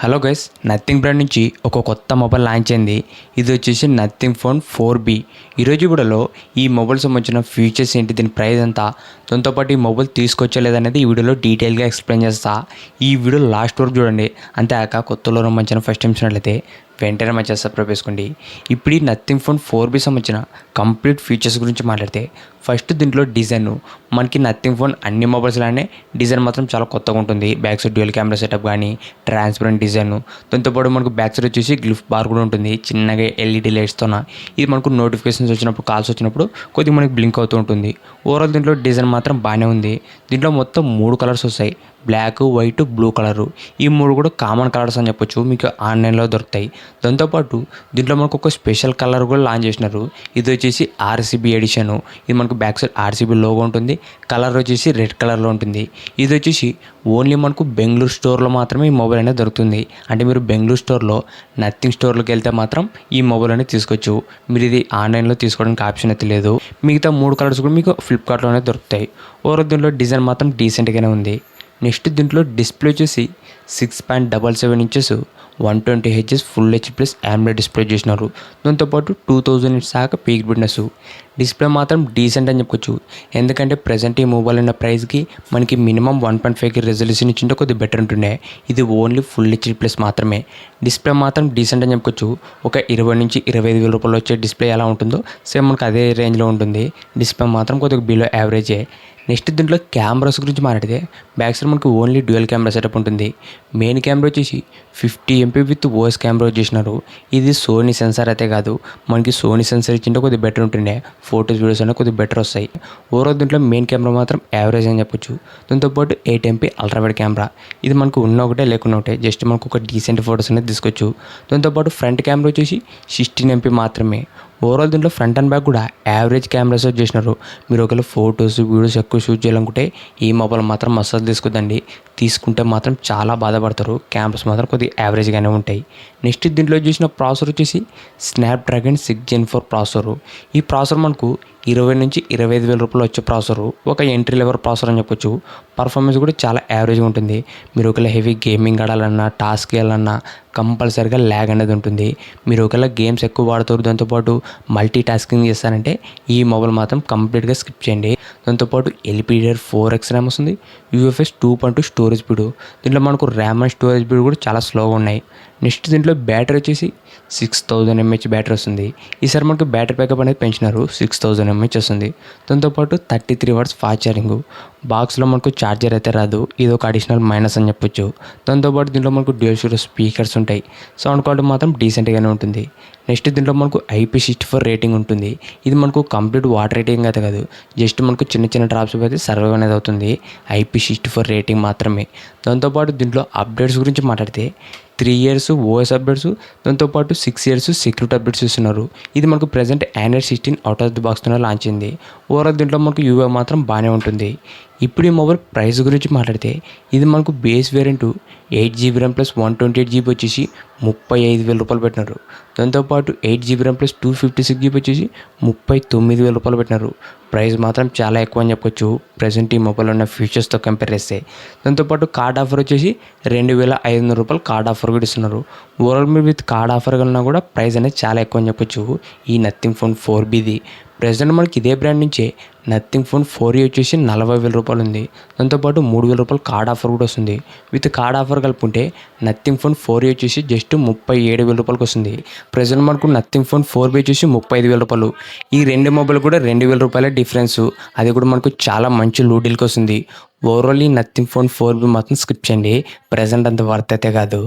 Hello guys, nothing brand నుంచి ఒక కొత్త మొబైల్ లాంచ్ అయింది. ఇది వచ్చేసి నథింగ్ ఫోన్ 4B. ఈరోజు వీడియోలో ఈ మొబైల్ సంబంధించిన ఫీచర్స్ ఏంటి, దీని ప్రైస్ ఎంత, దాంతోపాటు ఈ మొబైల్ తీసుకొచ్చలేదనేది ఈ వీడియోలో డీటెయిల్గా ఎక్స్ప్లెయిన్ చేస్తా. ఈ వీడియో లాస్ట్ వరకు చూడండి. అంతేకాక కొత్తలో మంచిన ఫస్ట్ టైం చూసినట్లయితే వెంటనే మంచిగా సబ్స్క్రైబ్ చేసుకోండి. ఇప్పుడు ఈ నథింగ్ ఫోన్ 4B సంబంధించిన కంప్లీట్ ఫీచర్స్ గురించి మాట్లాడితే, ఫస్ట్ దీంట్లో డిజైన్ మనకి నథింగ్ ఫోన్ అన్ని మొబైల్స్లానే డిజైన్ మాత్రం చాలా కొత్తగా ఉంటుంది. Back side dual camera setup కానీ ట్రాన్స్పరెంట్ డిజైన్, దాంతోపాటు మనకు బ్యాక్ సైడ్ వచ్చేసి గ్లిఫ్ బార్ కూడా ఉంటుంది చిన్నగా ఎల్ఈడి లైట్స్తో. ఇది మనకు నోటిఫికేషన్స్ వచ్చినప్పుడు, కాల్స్ వచ్చినప్పుడు కొద్దిగా మనకి బ్లింక్ అవుతూ ఉంటుంది. ఓవరాల్ దీంట్లో డిజైన్ మాత్రం బాగానే ఉంది. దీంట్లో మొత్తం 3 కలర్స్ వస్తాయి, బ్లాక్, వైట్, బ్లూ కలరు. ఈ 3 కూడా కామన్ కలర్స్ అని చెప్పొచ్చు, మీకు ఆన్లైన్లో దొరుకుతాయి. దాంతోపాటు దీంట్లో మనకు ఒక స్పెషల్ కలర్ కూడా లాంచ్ చేసినారు. ఇది వచ్చేసి ఆర్సీబీ ఎడిషను. ఇది మనకు బ్యాక్ సైడ్ ఆర్సీబీ లోగో ఉంటుంది, కలర్ వచ్చేసి రెడ్ కలర్లో ఉంటుంది. ఇది వచ్చేసి ఓన్లీ మనకు బెంగళూరు స్టోర్లో మాత్రమే ఈ మొబైల్ అనేది దొరుకుతుంది. అంటే మీరు బెంగళూరు స్టోర్లో నథింగ్ స్టోర్లోకి వెళ్తే మాత్రం ఈ మొబైల్ అనేది తీసుకోవచ్చు. మీరు ఇది ఆన్లైన్లో తీసుకోవడానికి ఆప్షన్ అయితే లేదు. మిగతా 3 కలర్స్ కూడా మీకు ఫ్లిప్కార్ట్లోనే దొరుకుతాయి. ఓవరాల్ దీంట్లో డిజైన్ మాత్రం డీసెంట్గానే ఉంది. నెక్స్ట్ దీంట్లో డిస్ప్లే వచ్చేసి 6.77 inches 120Hz full H plus AMOLED display చేసినారు. దాంతోపాటు 2000 నిట్స్ దాకా పీక్ బ్రైట్నెస్. డిస్ప్లే మాత్రం డీసెంట్ అని చెప్పుకోవచ్చు. ఎందుకంటే ప్రజెంట్ ఈ మొబైల్ ఉన్న ప్రైస్కి మనకి మినిమం 1.5K రెజల్యూషన్ ఇచ్చింటే కొద్దిగా బెటర్ ఉంటుండే. ఇది ఓన్లీ ఫుల్ హెచ్ ప్లస్ మాత్రమే. డిస్ప్లే మాత్రం డీసెంట్ అని చెప్పుకోవచ్చు. ఒక 20 నుంచి 25 వేల రూపాయలు వచ్చే డిస్ప్లే ఎలా ఉంటుందో సేమ్ మనకు అదే రేంజ్లో ఉంటుంది. డిస్ప్లే మాత్రం కొద్దిగా బిలో యావరేజే. నెక్స్ట్ దీంట్లో కెమెరాస్ గురించి మాట్లాడితే, బ్యాక్ సైడ్ మనకు ఓన్లీ డ్యూయల్ కెమెరా సెటప్ ఉంటుంది. మెయిన్ కెమెరా వచ్చేసి 50MP విత్ ఓఎస్ కెమెరా చేసినారు. ఇది సోనీ సెన్సార్ అయితే కాదు, మనకి సోనీ సెన్సార్ ఇచ్చింటే కొద్దిగా బెటర్ ఉంటుండే. ఫోటోస్, వీడియోస్ అనేవి కొద్దిగా బెటర్ వస్తాయి. ఓవరాల్ దీంట్లో మెయిన్ కెమెరా మాత్రం యావరేజ్ అని చెప్పొచ్చు. దాంతోపాటు 8MP అల్ట్రావైడ్ కెమెరా. ఇది మనకు ఉన్న ఒకటే లేకున్నా ఒకటే, జస్ట్ మనకు ఒక డీసెంట్ ఫోటోస్ అనేది తీసుకోవచ్చు. దాంతోపాటు ఫ్రంట్ కెమెరా వచ్చేసి 16MP మాత్రమే. ఓవరాల్ దీంట్లో ఫ్రంట్ అండ్ బ్యాక్ కూడా యావరేజ్ కెమెరాస్ చేసినారు. మీరు ఒకవేళ ఫొటోస్, వీడియోస్ ఎక్కువ షూట్ చేయాలనుకుంటే ఈ మొబైల్ మాత్రం మస్తు తీసుకుందండి. తీసుకుంటే మాత్రం చాలా బాధపడతారు. కెమెరాస్ మాత్రం కొద్దిగా యావరేజ్గానే ఉంటాయి. నెక్స్ట్ దీంట్లో చూసిన ప్రాసెసర్ వచ్చేసి స్నాప్డ్రాగన్ 6 Gen 4 ప్రాసెసరు. ఈ ప్రాసెసర్ మనకు 20 నుంచి 25 వేల రూపాయలు వచ్చే ప్రాసెసరు. ఒక ఎంట్రీ లెవెల్ ప్రాసెసర్ అని చెప్పొచ్చు. పర్ఫార్మెన్స్ కూడా చాలా యావరేజ్గా ఉంటుంది. మీరు ఒకవేళ హెవీ గేమింగ్ ఆడాలన్నా, టాస్క్ చేయాలన్నా కంపల్సరీగా ల్యాగ్ అనేది ఉంటుంది. మీరు ఒకవేళ గేమ్స్ ఎక్కువ వాడుతారు, దాంతోపాటు మల్టీ టాస్కింగ్ చేస్తారంటే ఈ మొబైల్ మాత్రం కంప్లీట్గా స్కిప్ చేయండి. దాంతోపాటు LPDDR4X ర్యామ్ వస్తుంది, UFS 2.2 స్టోరేజ్ స్పీడ్. దీంట్లో మనకు ర్యామ్ అండ్ స్టోరేజ్ స్పీడ్ కూడా చాలా స్లోగా ఉన్నాయి. నెక్స్ట్ దీంట్లో బ్యాటరీ వచ్చేసి 6000 mAh బ్యాటరీ వస్తుంది. ఈసారి మనకు బ్యాటరీ బ్యాకప్ అనేది పెంచినారు, 6000 mAh వస్తుంది. దాంతోపాటు 33 watts ఫాస్ట్ ఛార్జింగ్. బాక్స్లో మనకు ఛార్జర్ అయితే రాదు, ఇది ఒక అడిషనల్ మైనస్ అని చెప్పొచ్చు. దాంతోపాటు దీంట్లో మనకు డ్యూయల్ స్టీరియో స్పీకర్స్ ఉంటాయి. సౌండ్ క్వాలిటీ మాత్రం డీసెంట్గానే ఉంటుంది. నెక్స్ట్ దీంట్లో మనకు IP64 రేటింగ్ ఉంటుంది. ఇది మనకు కంప్లీట్ వాటర్ రేటింగ్ అయితే కాదు, జస్ట్ మనకు చిన్న చిన్న డ్రాప్స్ అయితే సర్వైవ్ అనేది అవుతుంది. IP64 రేటింగ్ మాత్రమే. దాంతోపాటు దీంట్లో అప్డేట్స్ గురించి మాట్లాడితే 3 years OS అప్డేట్స్, దాంతోపాటు 6 years సెక్యూరిటీ అప్డేట్స్ ఇస్తున్నారు. ఇది మనకు present Android 16 out of the బాక్స్తోనే లాంచ్ అయింది. ఓవరాల్ దీంట్లో మనకు UI మాత్రం బాగానే ఉంటుంది. ఇప్పుడు ఈ మొబైల్ ప్రైస్ గురించి మాట్లాడితే, ఇది మనకు base variant 8GB RAM plus 128GB వచ్చేసి 35,000 రూపాయలు పెట్టినారు. దాంతోపాటు 8GB ర్యామ్ ప్లస్ 256GB వచ్చేసి 39,000 రూపాయలు పెట్టినారు. ప్రైస్ మాత్రం చాలా ఎక్కువ అని చెప్పొచ్చు ప్రజెంట్ ఈ మొబైల్ ఉన్న ఫీచర్స్తో కంపేర్ చేస్తే. దాంతోపాటు కార్డ్ ఆఫర్ వచ్చేసి 2,500 రూపాయలు కార్డ్ ఆఫర్ కూడా ఇస్తున్నారు. ఓవరాల్ మీరు విత్ కార్డ్ ఆఫర్ కన్నా కూడా ప్రైస్ అనేది చాలా ఎక్కువ అని చెప్పొచ్చు ఈ నథింగ్ ఫోన్ 4Bది. ప్రెజెంట్ మనకి ఇదే బ్రాండ్ నుంచే నథింగ్ ఫోన్ 4E వచ్చేసి 40,000 రూపాయలు ఉంది. దాంతోపాటు 3,000 రూపాయలు కార్డ్ ఆఫర్ కూడా వస్తుంది. విత్ కార్డ్ ఆఫర్ కలుపుకుంటే నథింగ్ ఫోన్ 4E వచ్చేసి జస్ట్ 37,000 రూపాయలకి వస్తుంది. ప్రెజెంట్ మనకు నథింగ్ ఫోన్ 4B వచ్చేసి 35,000 రూపాయలు. ఈ రెండు మొబైల్ కూడా 2,000 రూపాయల డిఫరెన్స్. అది కూడా మనకు చాలా మంచి లో డీల్కి వస్తుంది. ఓవరాల్ ఈ నథింగ్ ఫోన్ 4B మాత్రం స్కిప్ చేయండి, ప్రెజెంట్ అంత వర్త్ అయితే కాదు.